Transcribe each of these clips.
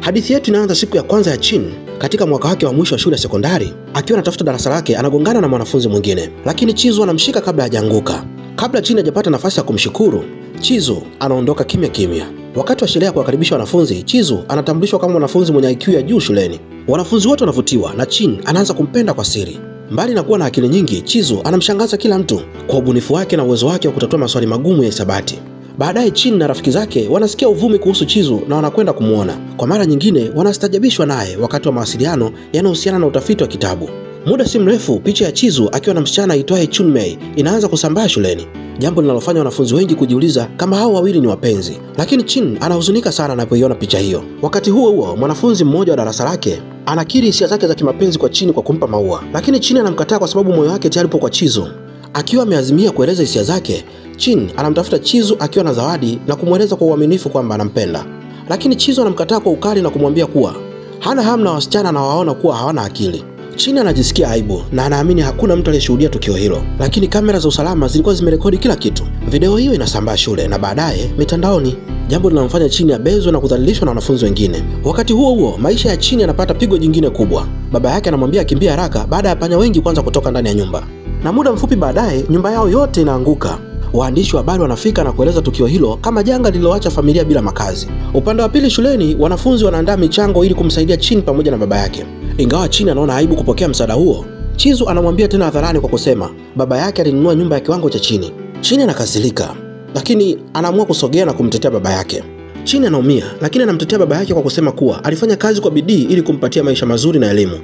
Hadithi yetu inaanza siku ya kwanza ya Chin katika mwaka wake wa mwisho wa shule ya sekondari. Akiwa anatafuta darasa lake, anagongana na mwanafunzi mwingine, lakini Chizu anamshika kabla hajaanguka. Kabla Chin hajapata nafasi ya kumshukuru, Chizu anaondoka kimya kimya. Wakati wa sherehe ya kuwakaribisha wanafunzi, Chizu anatambulishwa kama mwanafunzi mwenye IQ ya juu shuleni. Wanafunzi wote wanavutiwa na Chin anaanza kumpenda kwa siri. Mbali na kuwa na akili nyingi, Chizu anamshangaza kila mtu kwa ubunifu wake na uwezo wake wa kutatua maswali magumu ya hisabati. Baadaye Chin na rafiki zake wanasikia uvumi kuhusu Chizu na wanakwenda kumwona. Kwa mara nyingine wanastajabishwa naye wakati wa mawasiliano yanayohusiana na utafiti wa kitabu. Muda si mrefu, picha ya Chizu akiwa na msichana aitwaye Chunmei inaanza kusambaa shuleni, jambo linalofanya wanafunzi wengi kujiuliza kama hao wawili ni wapenzi. Lakini Chin anahuzunika sana anapoiona picha hiyo. Wakati huo huo, mwanafunzi mmoja wa darasa lake anakiri hisia zake za kimapenzi kwa Chin kwa kumpa maua, lakini Chin anamkataa kwa sababu moyo wake tayari upo kwa Chizu. Akiwa ameazimia kueleza hisia zake, Chin anamtafuta Chizu akiwa na zawadi na kumweleza kwa uaminifu kwamba anampenda. Lakini Chizu anamkataa kwa ukali na kumwambia kuwa hana hamu na wasichana na waona kuwa hawana akili. Chin anajisikia aibu na anaamini hakuna mtu aliyeshuhudia tukio hilo, lakini kamera za usalama zilikuwa zimerekodi kila kitu. Video hiyo inasambaa shule na baadaye mitandaoni, jambo linalomfanya Chin abezwe na kudhalilishwa na wanafunzi wengine. Wakati huo huo, maisha ya Chin yanapata pigo jingine kubwa. Baba yake anamwambia akimbie haraka baada ya panya wengi kuanza kutoka ndani ya nyumba, na muda mfupi baadaye nyumba yao yote inaanguka. Waandishi wa habari wanafika na kueleza tukio hilo kama janga lililoacha familia bila makazi. Upande wa pili shuleni, wanafunzi wanaandaa michango ili kumsaidia Chin pamoja na baba yake. Ingawa Chin anaona aibu kupokea msaada huo, Chizu anamwambia tena hadharani kwa kusema baba yake alinunua nyumba ya kiwango cha chini. Chin anakasirika, lakini anaamua kusogea na kumtetea baba yake. Chin anaumia, lakini anamtetea baba yake kwa kusema kuwa alifanya kazi kwa bidii ili kumpatia maisha mazuri na elimu.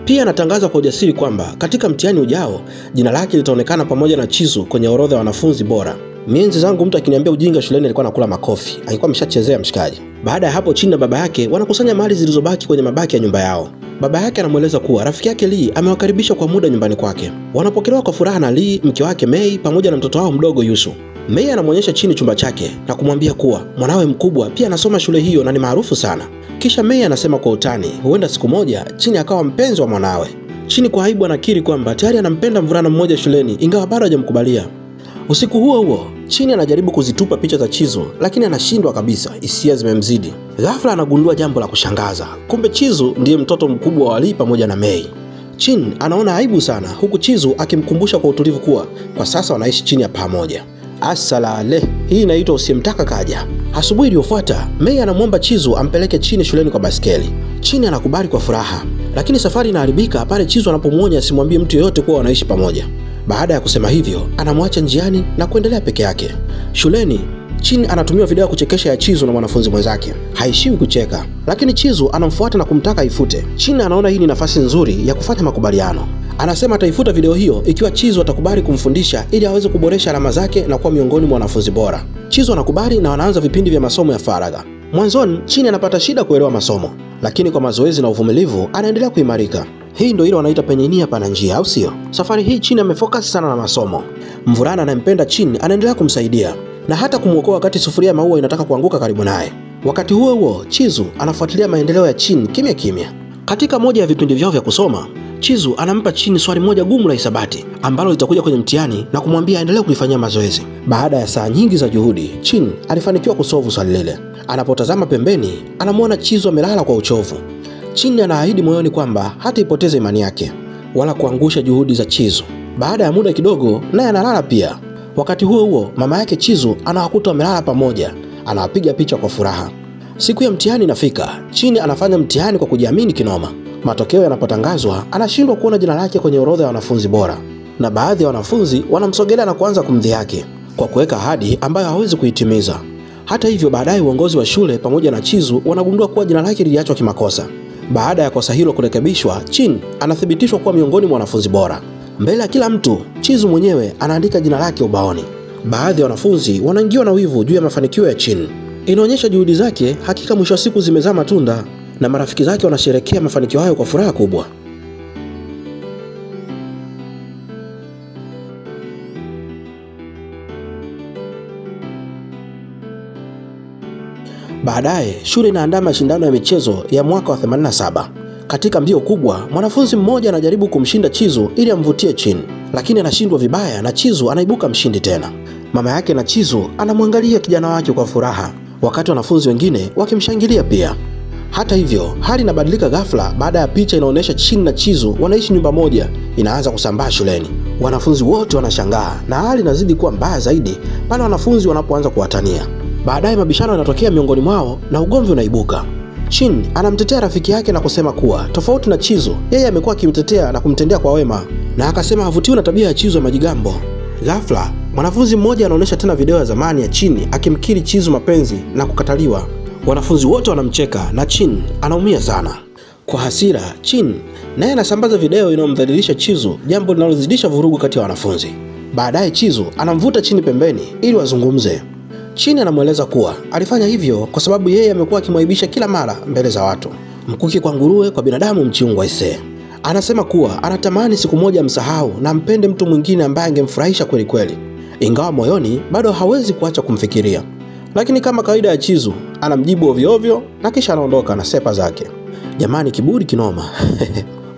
Pia anatangaza kwa ujasiri kwamba katika mtihani ujao jina lake litaonekana pamoja na Chizu kwenye orodha ya wanafunzi bora. Mienzi zangu mtu akiniambia ujinga shuleni alikuwa anakula makofi, alikuwa ameshachezea mshikaji. Baada ya hapo, Chin na baba yake wanakusanya mali zilizobaki kwenye mabaki ya nyumba yao. Baba yake anamweleza kuwa rafiki yake Lee amewakaribisha kwa muda nyumbani kwake. Wanapokelewa kwa furaha na Lee, mke wake Mei pamoja na mtoto wao mdogo Yusu. Mei anamwonyesha Chin chumba chake na kumwambia kuwa mwanawe mkubwa pia anasoma shule hiyo na ni maarufu sana. Kisha Mei anasema kwa utani huenda siku moja Chin akawa mpenzi wa mwanawe. Chin kwa aibu anakiri kwamba tayari anampenda mvulana mmoja shuleni ingawa bado hajamkubalia. Usiku huo huo, Chin anajaribu kuzitupa picha za Chizu lakini anashindwa kabisa, hisia zimemzidi. Ghafla anagundua jambo la kushangaza. Kumbe Chizu ndiye mtoto mkubwa wa Lee pamoja na Mei. Chin anaona aibu sana, huku Chizu akimkumbusha kwa utulivu kuwa kwa sasa wanaishi chini ya paa moja. Asalale, hii inaitwa usiyemtaka kaja. Asubuhi iliyofuata, Mei anamwomba Chizu ampeleke Chin shuleni kwa baskeli. Chin anakubali kwa furaha, lakini safari inaharibika pale Chizu anapomwonya asimwambie mtu yeyote kuwa wanaishi pamoja. Baada ya kusema hivyo, anamwacha njiani na kuendelea peke yake. Shuleni, Chin anatumia video ya kuchekesha ya Chizu na mwanafunzi mwenzake. Haishiwi kucheka, lakini Chizu anamfuata na kumtaka aifute. Chin anaona hii ni nafasi nzuri ya kufanya makubaliano. Anasema ataifuta video hiyo ikiwa Chizu atakubali kumfundisha ili aweze kuboresha alama zake na kuwa miongoni mwa wanafunzi bora. Chizu anakubali na wanaanza vipindi vya masomo ya faragha. Mwanzoni Chin anapata shida kuelewa masomo, lakini kwa mazoezi na uvumilivu anaendelea kuimarika. Hii ndio ile wanaita penye nia pana njia, au sio? Safari hii Chin amefocus sana na masomo. Mvulana anayempenda Chin anaendelea kumsaidia na hata kumwokoa wakati sufuria ya maua inataka kuanguka karibu naye. Wakati huo huo, Chizu anafuatilia maendeleo ya Chin kimya kimya. Katika moja ya vipindi vyao vya kusoma, Chizu anampa Chin swali moja gumu la hisabati ambalo litakuja kwenye mtihani na kumwambia aendelee kulifanyia mazoezi. Baada ya saa nyingi za juhudi, Chin alifanikiwa kusolve swali lile. Anapotazama pembeni, anamwona Chizu amelala kwa uchovu. Chin anaahidi moyoni kwamba hataipoteza imani yake wala kuangusha juhudi za Chizu. Baada ya muda kidogo, naye analala pia. Wakati huo huo, mama yake Chizu anawakuta wamelala pamoja, anawapiga picha kwa furaha. Siku ya mtihani inafika. Chin anafanya mtihani kwa kujiamini kinoma. Matokeo yanapotangazwa, anashindwa kuona jina lake kwenye orodha ya wanafunzi bora, na baadhi ya wanafunzi wanamsogelea na kuanza kumdhihaki kwa kuweka ahadi ambayo hawezi kuitimiza. Hata hivyo, baadaye uongozi wa shule pamoja na Chizu wanagundua kuwa jina lake liliachwa kimakosa. Baada ya kosa hilo kurekebishwa, Chin anathibitishwa kuwa miongoni mwa wanafunzi bora. Mbele ya kila mtu, Chizu mwenyewe anaandika jina lake ubaoni. Baadhi ya wanafunzi wanaingiwa na wivu juu ya mafanikio ya Chin. Inaonyesha juhudi zake hakika mwisho wa siku zimezaa matunda, na marafiki zake wanasherehekea mafanikio hayo kwa furaha kubwa. Baadaye, shule inaandaa mashindano ya michezo ya mwaka wa 87. Katika mbio kubwa, mwanafunzi mmoja anajaribu kumshinda Chizu ili amvutie Chin, lakini anashindwa vibaya na Chizu anaibuka mshindi tena. Mama yake na Chizu anamwangalia kijana wake kwa furaha, wakati wanafunzi wengine wakimshangilia pia. Hata hivyo, hali inabadilika ghafla baada ya picha inaonyesha Chin na Chizu wanaishi nyumba moja inaanza kusambaa shuleni. Wanafunzi wote wanashangaa na hali inazidi kuwa mbaya zaidi pale wanafunzi wanapoanza kuwatania. Baadaye mabishano yanatokea miongoni mwao na ugomvi unaibuka. Chin anamtetea rafiki yake na kusema kuwa tofauti na Chizu, yeye amekuwa akimtetea na kumtendea kwa wema, na akasema havutiwi na tabia ya Chizu ya majigambo. Ghafla, mwanafunzi mmoja anaonyesha tena video ya zamani ya Chin akimkiri Chizu mapenzi na kukataliwa. Wanafunzi wote wanamcheka na Chin anaumia sana. Kwa hasira, Chin naye anasambaza video inayomdhalilisha Chizu, jambo linalozidisha vurugu kati ya wanafunzi. Baadaye Chizu anamvuta Chin pembeni ili wazungumze. Chin anamweleza kuwa alifanya hivyo kwa sababu yeye amekuwa akimwaibisha kila mara mbele za watu. Mkuki kwa nguruwe, kwa binadamu mchiungwa ise. Anasema kuwa anatamani siku moja msahau na mpende mtu mwingine ambaye angemfurahisha kweli kweli, ingawa moyoni bado hawezi kuacha kumfikiria. Lakini kama kawaida ya Chizu, anamjibu ovyo ovyo na kisha anaondoka na sepa zake. Jamani, kiburi kinoma.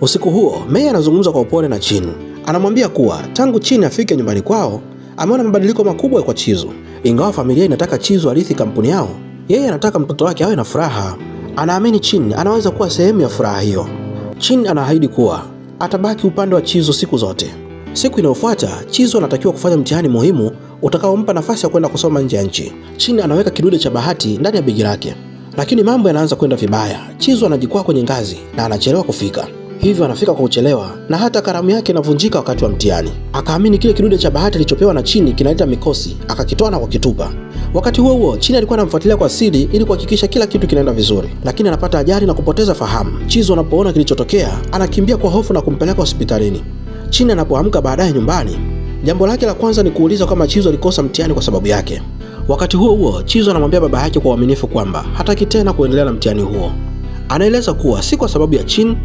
Usiku huo, Mei anazungumza kwa upole na Chin. Anamwambia kuwa tangu Chin afike nyumbani kwao, ameona mabadiliko makubwa kwa Chizu. Ingawa familia inataka Chizu arithi kampuni yao, yeye anataka mtoto wake awe na furaha. Anaamini Chin anaweza kuwa sehemu ya furaha hiyo. Chin anaahidi kuwa atabaki upande wa Chizu siku zote. Siku inayofuata, Chizu anatakiwa kufanya mtihani muhimu utakaompa nafasi ya kwenda kusoma nje ya nchi. Chin anaweka kidude cha bahati ndani ya begi lake, lakini mambo yanaanza kwenda vibaya. Chizu anajikwaa kwenye ngazi na anachelewa kufika. Hivyo anafika kwa kuchelewa na hata karamu yake inavunjika wakati wa mtihani. Akaamini kile kidude cha bahati alichopewa na Chin kinaleta mikosi, akakitoa na kukitupa. Wakati huo huo, Chin alikuwa anamfuatilia kwa siri ili kuhakikisha kila kitu kinaenda vizuri, lakini anapata ajali na kupoteza fahamu. Chizu anapoona kilichotokea, anakimbia kwa hofu na kumpeleka hospitalini. Chin anapoamka baadaye nyumbani, jambo lake la kwanza ni kuuliza kama Chizu alikosa mtihani kwa sababu yake. Wakati huo huo, Chizu anamwambia baba yake kwa uaminifu kwamba hataki tena kuendelea na mtihani huo. Anaeleza kuwa si kwa sababu ya Chin,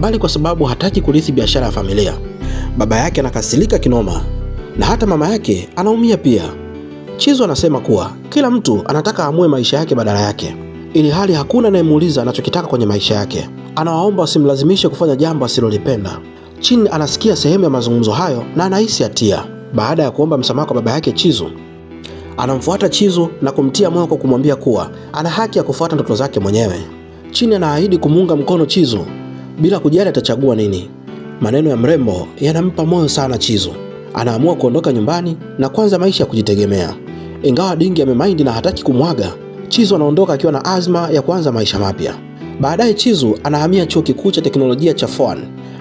bali kwa sababu hataki kurithi biashara ya familia. Baba yake anakasirika kinoma na hata mama yake anaumia pia. Chizu anasema kuwa kila mtu anataka amue maisha yake badala yake, ili hali hakuna anayemuuliza anachokitaka kwenye maisha yake. Anawaomba wasimlazimishe kufanya jambo asilolipenda. Chin anasikia sehemu ya mazungumzo hayo na anahisi hatia. Baada ya kuomba msamaha kwa baba yake, Chizu anamfuata Chizu na kumtia moyo kwa kumwambia kuwa ana haki ya kufuata ndoto zake mwenyewe. Chin anaahidi kumuunga mkono Chizu bila kujali atachagua nini. Maneno ya mrembo yanampa moyo sana Chizu. Anaamua kuondoka nyumbani na kuanza maisha ya kujitegemea. Ingawa Dingi amemaindi na hataki kumwaga, Chizu anaondoka akiwa na azma ya kuanza maisha mapya. Baadaye Chizu anahamia chuo kikuu cha teknolojia cha Fuan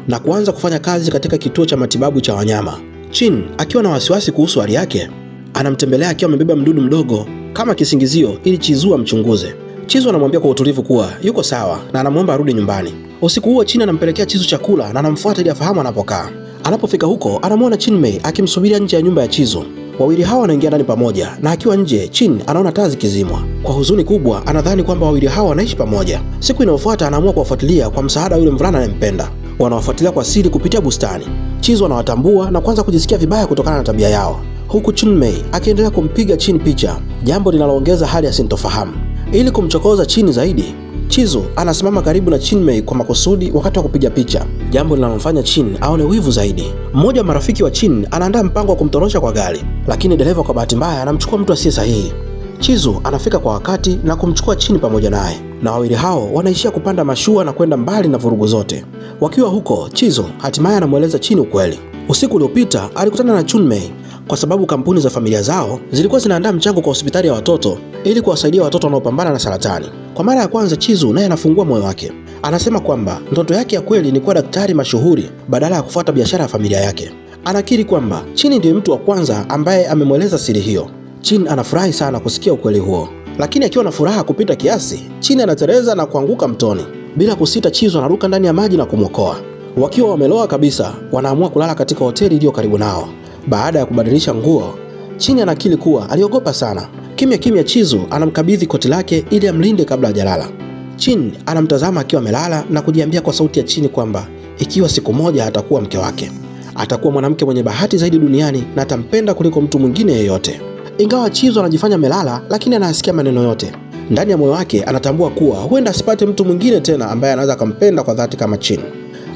na kuanza kufanya kazi katika kituo cha matibabu cha wanyama. Chin akiwa na wasiwasi kuhusu hali yake, anamtembelea akiwa amebeba mdudu mdogo kama kisingizio ili Chizu amchunguze. Chizu anamwambia kwa utulivu kuwa yuko sawa na anamwomba arudi nyumbani. Usiku huo Chin anampelekea Chizu chakula na anamfuata ili afahamu anapokaa. Anapofika huko, anamwona Chinmei akimsubiria nje ya nyumba ya Chizu. Wawili hawa wanaingia ndani pamoja na akiwa nje, Chin anaona taa zikizimwa. Kwa huzuni kubwa, anadhani kwamba wawili hawa wanaishi pamoja. Siku inayofuata anaamua kuwafuatilia kwa msaada yule mvulana anayempenda. Wanawafuatilia kwa siri kupitia bustani. Chizu anawatambua na kuanza kujisikia vibaya kutokana na tabia yao, huku Chinmei akiendelea kumpiga Chin picha, jambo linaloongeza hali ya sintofahamu. Ili kumchokoza Chin zaidi, Chizu anasimama karibu na Chinmei kwa makusudi wakati wa kupiga picha, jambo linalomfanya Chin aone wivu zaidi. Mmoja wa marafiki wa Chin anaandaa mpango wa kumtorosha kwa gari, lakini dereva kwa bahati mbaya anamchukua mtu asiye sahihi. Chizu anafika kwa wakati na kumchukua Chin pamoja naye, na wawili hao wanaishia kupanda mashua na kwenda mbali na vurugu zote. Wakiwa huko, Chizu hatimaye anamweleza Chin ukweli. Usiku uliopita alikutana na Chinmei kwa sababu kampuni za familia zao zilikuwa zinaandaa mchango kwa hospitali ya watoto ili kuwasaidia watoto wanaopambana na saratani. Kwa mara ya kwanza Chizu naye anafungua moyo wake. Anasema kwamba ndoto yake ya kweli ni kuwa daktari mashuhuri badala ya kufuata biashara ya familia yake. Anakiri kwamba Chin ndiye mtu wa kwanza ambaye amemweleza siri hiyo. Chin anafurahi sana kusikia ukweli huo, lakini akiwa na furaha kupita kiasi, Chin anatereza na kuanguka mtoni. Bila kusita, Chizu anaruka ndani ya maji na kumwokoa. Wakiwa wameloa kabisa, wanaamua kulala katika hoteli iliyo karibu nao. Baada ya kubadilisha nguo, Chin anakiri kuwa aliogopa sana. Kimya kimya Chizu anamkabidhi koti lake ili amlinde kabla hajalala. Chin anamtazama akiwa amelala na kujiambia kwa sauti ya chini kwamba ikiwa siku moja atakuwa mke wake, atakuwa mwanamke mwenye bahati zaidi duniani na atampenda kuliko mtu mwingine yeyote. Ingawa Chizu anajifanya amelala, lakini anasikia maneno yote. Ndani ya moyo wake anatambua kuwa huenda asipate mtu mwingine tena ambaye anaweza akampenda kwa dhati kama Chin.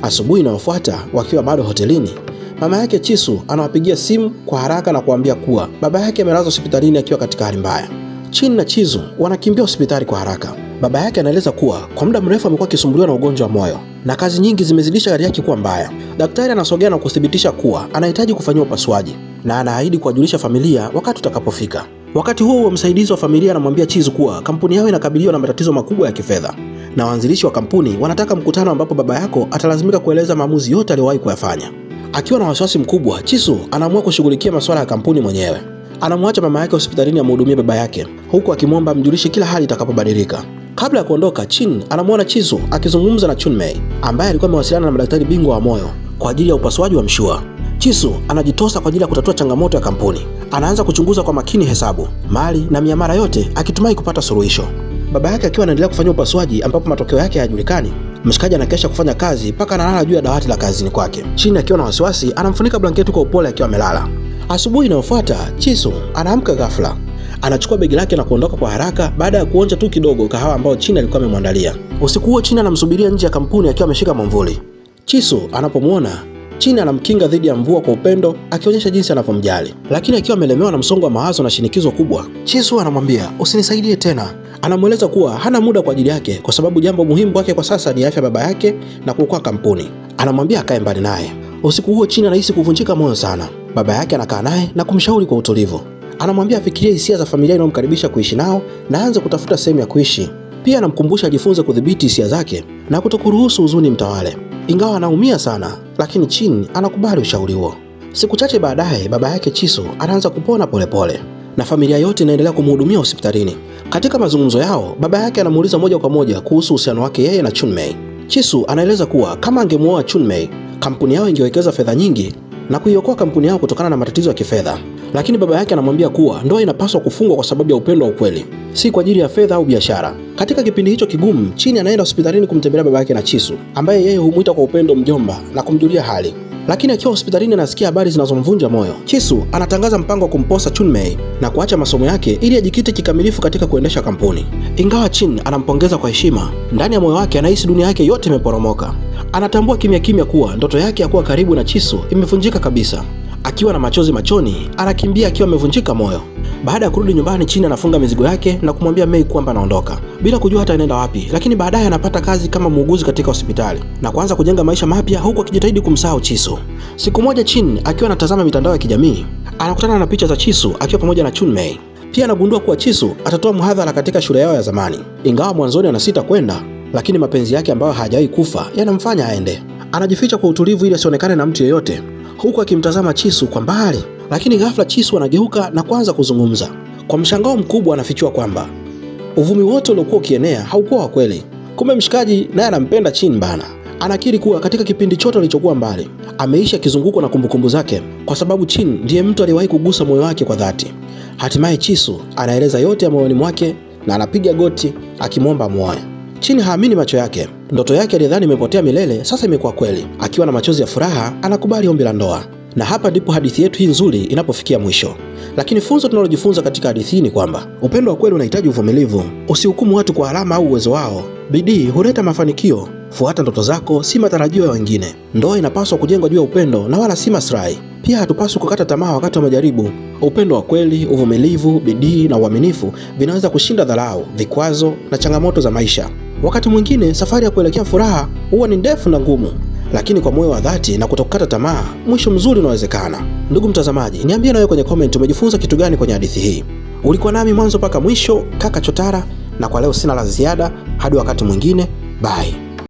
Asubuhi inayofuata, wakiwa bado hotelini, mama yake Chizu anawapigia simu kwa haraka na kuambia kuwa baba yake amelazwa hospitalini akiwa katika hali mbaya. Chin na Chizu wanakimbia hospitali kwa haraka. Baba yake anaeleza kuwa kwa muda mrefu amekuwa akisumbuliwa na ugonjwa wa moyo na kazi nyingi zimezidisha hali yake kuwa mbaya. Daktari anasogea na kuthibitisha kuwa anahitaji kufanyiwa upasuaji na anaahidi kuwajulisha familia wakati utakapofika. Wakati huo msaidizi wa familia anamwambia Chizu kuwa kampuni yao inakabiliwa na matatizo makubwa ya kifedha na waanzilishi wa kampuni wanataka mkutano ambapo baba yako atalazimika kueleza maamuzi yote aliyowahi kuyafanya. Akiwa na wasiwasi mkubwa, Chizu anaamua kushughulikia masuala ya kampuni mwenyewe. Anamwacha mama yake hospitalini amhudumie baba yake huku akimwomba amjulishe kila hali itakapobadilika. Kabla ya kuondoka, Chin anamwona Chizu akizungumza na Chunmei ambaye alikuwa amewasiliana na madaktari bingwa wa moyo kwa ajili ya upasuaji wa mshua. Chizu anajitosa kwa ajili ya kutatua changamoto ya kampuni. Anaanza kuchunguza kwa makini hesabu, mali na miamala yote akitumai kupata suluhisho. Baba yake akiwa anaendelea kufanya upasuaji ambapo matokeo yake hayajulikani, mshikaji anakesha kufanya kazi mpaka analala juu ya dawati la kazini kwake. Chin akiwa na wasiwasi anamfunika blanketi kwa upole akiwa amelala. Asubuhi inayofuata, Chizu anaamka ghafla. Anachukua begi lake na kuondoka kwa haraka baada ya kuonja tu kidogo kahawa ambayo Chin alikuwa amemwandalia. Usiku huo Chin anamsubiria nje ya kampuni akiwa ameshika mwamvuli. Chizu anapomwona, Chin anamkinga dhidi ya mvua kwa upendo akionyesha jinsi anavyomjali. Lakini akiwa amelemewa na msongo wa mawazo na shinikizo kubwa, Chizu anamwambia usinisaidie tena. Anamweleza kuwa hana muda kwa ajili yake kwa sababu jambo muhimu kwake kwa sasa ni afya baba yake na kuokoa kampuni. Anamwambia akae mbali naye. Usiku huo Chin anahisi kuvunjika moyo sana. Baba yake anakaa naye na kumshauri kwa utulivu. Anamwambia afikirie hisia za familia inayomkaribisha kuishi nao na aanze kutafuta sehemu ya kuishi. Pia anamkumbusha ajifunze kudhibiti hisia zake na kutokuruhusu huzuni mtawale. Ingawa anaumia sana, lakini Chin anakubali ushauri huo. Siku chache baadaye, baba yake Chizu anaanza kupona polepole na familia yote inaendelea kumhudumia hospitalini. Katika mazungumzo yao, baba yake anamuuliza moja kwa moja kuhusu uhusiano wake yeye na Chunmei. Chizu anaeleza kuwa kama angemuoa Chunmei, kampuni yao ingewekeza fedha nyingi na kuiokoa kampuni yao kutokana na matatizo ya kifedha. Lakini baba yake anamwambia kuwa ndoa inapaswa kufungwa kwa sababu ya upendo wa ukweli, si kwa ajili ya fedha au biashara. Katika kipindi hicho kigumu, Chin anaenda hospitalini kumtembelea baba yake na Chizu, ambaye yeye humuita kwa upendo mjomba na kumjulia hali. Lakini akiwa hospitalini anasikia habari zinazomvunja moyo. Chizu anatangaza mpango wa kumposa Chunmei na kuacha masomo yake ili ajikite kikamilifu katika kuendesha kampuni. Ingawa Chin anampongeza kwa heshima, ndani ya moyo wake anahisi dunia yake yote imeporomoka. Anatambua kimya kimya kuwa ndoto yake ya kuwa karibu na Chizu imevunjika kabisa. Akiwa na machozi machoni, anakimbia akiwa amevunjika moyo. Baada ya kurudi nyumbani, Chin anafunga mizigo yake na kumwambia Mei kwamba anaondoka bila kujua hata anaenda wapi. Lakini baadaye anapata kazi kama muuguzi katika hospitali na kuanza kujenga maisha mapya huku akijitahidi kumsahau Chizu. Siku moja Chin akiwa anatazama mitandao ya kijamii, anakutana na picha za Chizu akiwa pamoja na Chunmei. Pia anagundua kuwa Chizu atatoa mhadhara katika shule yao ya zamani. Ingawa mwanzoni anasita kwenda, lakini mapenzi yake ambayo hajawahi kufa yanamfanya aende. Anajificha kwa utulivu ili asionekane na mtu yeyote, huku akimtazama Chizu kwa mbali. Lakini ghafla Chizu anageuka na kuanza kuzungumza. Kwa mshangao mkubwa anafichua kwamba uvumi wote uliokuwa ukienea haukuwa wa kweli. Kumbe mshikaji naye anampenda Chin bana. Anakiri kuwa katika kipindi chote alichokuwa mbali, ameishi akizungukwa na kumbukumbu zake kwa sababu Chin ndiye mtu aliyewahi kugusa moyo wake kwa dhati. Hatimaye Chizu anaeleza yote ya moyoni mwake na anapiga goti akimwomba amuoe. Chin haamini macho yake. Ndoto yake aliyedhani imepotea milele sasa imekuwa kweli. Akiwa na machozi ya furaha, anakubali ombi la ndoa. Na hapa ndipo hadithi yetu hii nzuri inapofikia mwisho. Lakini funzo tunalojifunza katika hadithi hii ni kwamba upendo wa kweli unahitaji uvumilivu. Usihukumu watu kwa alama au uwezo wao. Bidii huleta mafanikio. Fuata ndoto zako, si matarajio ya wengine. Ndoa inapaswa kujengwa juu ya upendo na wala si maslahi. Pia hatupaswi kukata tamaa wakati wa majaribu. Upendo wa kweli, uvumilivu, bidii na uaminifu vinaweza kushinda dharau, vikwazo na changamoto za maisha. Wakati mwingine safari ya kuelekea furaha huwa ni ndefu na ngumu, lakini kwa moyo wa dhati na kutokata tamaa, mwisho mzuri unawezekana. Ndugu mtazamaji, niambie nawe kwenye comment umejifunza kitu gani kwenye hadithi hii. Ulikuwa nami mwanzo mpaka mwisho, Kaka Chotara, na kwa leo sina la ziada. Hadi wakati mwingine, bye.